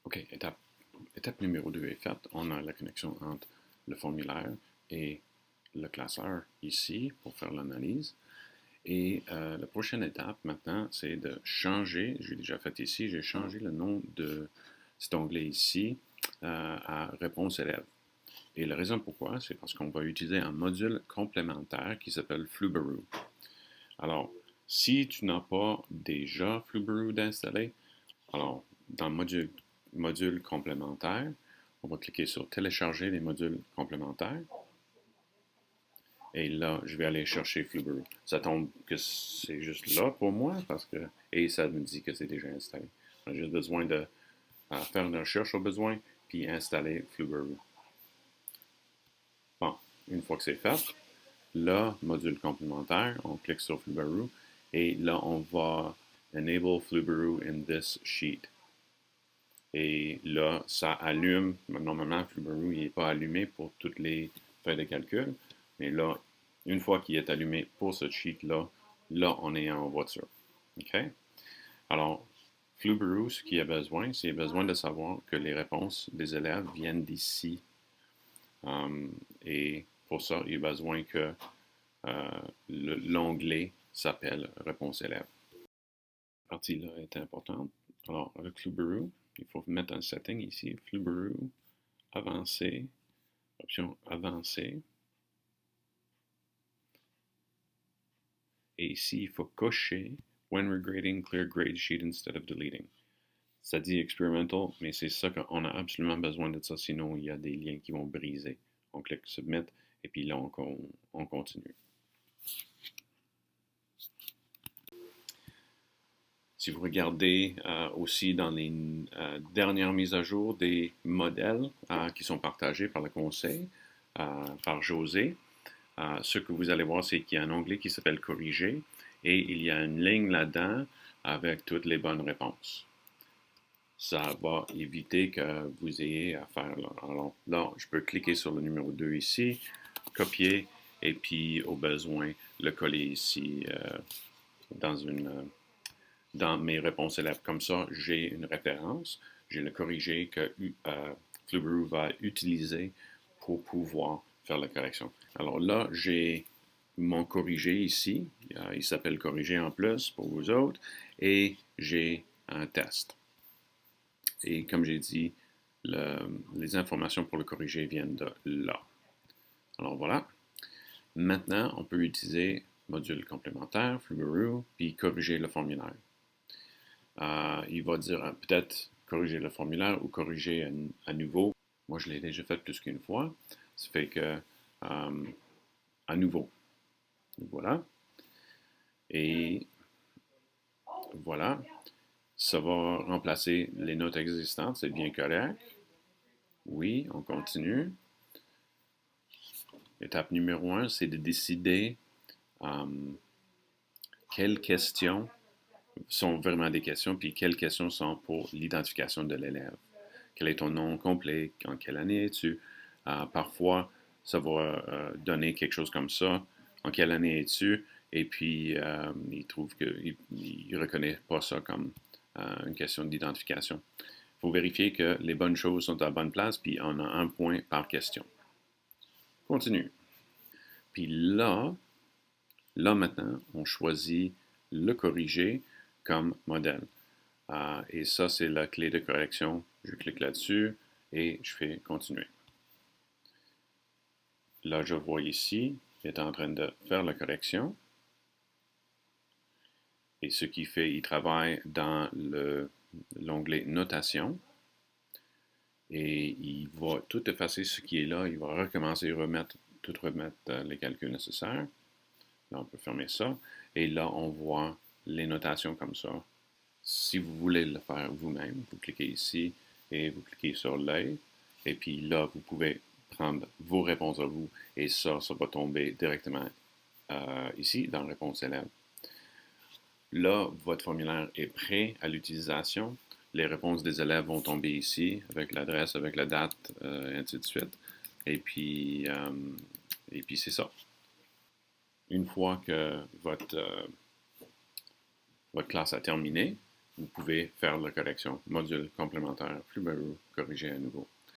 OK, étape numéro 2 est faite. On a la connexion entre le formulaire et le classeur ici pour faire l'analyse. Et la prochaine étape maintenant, c'est de changer, j'ai déjà fait ici, j'ai changé le nom de cet onglet ici à Réponse élève. Et la raison pourquoi, c'est parce qu'on va utiliser un module complémentaire qui s'appelle Flubaroo. Alors, si tu n'as pas déjà Flubaroo d'installer, alors dans le module complémentaire, on va cliquer sur Télécharger les modules complémentaires. Et là, je vais aller chercher Flubaroo. Ça tombe que c'est juste là pour moi et ça me dit que c'est déjà installé. On a juste besoin de faire une recherche au besoin puis installer Flubaroo. Bon, une fois que c'est fait, là, module complémentaire, on clique sur Flubaroo et là, on va Enable Flubaroo in this sheet. Et là, ça allume. Normalement, Flubaroo n'est pas allumé pour toutes les feuilles de calcul. Mais là, une fois qu'il est allumé pour ce sheet-là, là, on est en voiture. OK? Alors, Flubaroo, ce qu'il a besoin, c'est besoin de savoir que les réponses des élèves viennent d'ici. Et pour ça, il a besoin que l'onglet s'appelle Réponse élève. Cette partie-là est importante. Alors, avec Flubaroo, il faut mettre un setting ici, Flubaroo, avancé, option avancée. Et ici, il faut cocher When regrading, clear grade sheet instead of deleting. Ça dit experimental, mais c'est ça qu'on a absolument besoin de ça, sinon il y a des liens qui vont briser. On clique Submit et puis là, on continue. Si vous regardez aussi dans les dernières mises à jour des modèles qui sont partagés par le conseil, par José, ce que vous allez voir, c'est qu'il y a un onglet qui s'appelle Corriger et il y a une ligne là-dedans avec toutes les bonnes réponses. Ça va éviter que vous ayez à faire là. Alors là, je peux cliquer sur le numéro 2 ici, copier et puis au besoin le coller ici dans mes réponses élèves. Comme ça, j'ai une référence, j'ai le corrigé que Flubaroo va utiliser pour pouvoir faire la correction. Alors là, j'ai mon corrigé ici. Il s'appelle corrigé en plus pour vous autres. Et j'ai un test. Et comme j'ai dit, les informations pour le corrigé viennent de là. Alors voilà. Maintenant, on peut utiliser module complémentaire, Flubaroo, puis corriger le formulaire. Il va dire peut-être corriger le formulaire ou corriger à nouveau. Moi, je l'ai déjà fait plus qu'une fois. Ça fait que à nouveau. Voilà. Et voilà. Ça va remplacer les notes existantes. C'est bien correct. Oui, on continue. Étape numéro 1, c'est de décider quelles questions sont vraiment des questions, puis quelles questions sont pour l'identification de l'élève. Quel est ton nom complet? En quelle année es-tu? Parfois, ça va donner quelque chose comme ça. En quelle année es-tu? Et puis, il trouve qu'il ne reconnaît pas ça comme une question d'identification. Il faut vérifier que les bonnes choses sont à la bonne place, puis on a un point par question. Continue. Puis là maintenant, on choisit le corriger comme modèle. Et ça, c'est la clé de correction. Je clique là-dessus et je fais continuer. Là, je vois ici, il est en train de faire la correction. Et ce qu'il fait, il travaille dans l'onglet notation. Et il va tout effacer ce qui est là. Il va recommencer, tout remettre les calculs nécessaires. Là, on peut fermer ça. Et là, on voit les notations comme ça. Si vous voulez le faire vous-même, vous cliquez ici et vous cliquez sur l'œil. Et puis là, vous pouvez prendre vos réponses à vous. Et ça va tomber directement ici dans Réponse élève. Là, votre formulaire est prêt à l'utilisation. Les réponses des élèves vont tomber ici avec l'adresse, avec la date, et ainsi de suite. Et puis c'est ça. Une fois que votre classe a terminé, vous pouvez faire la correction. Module complémentaire, Flubaroo, corriger à nouveau.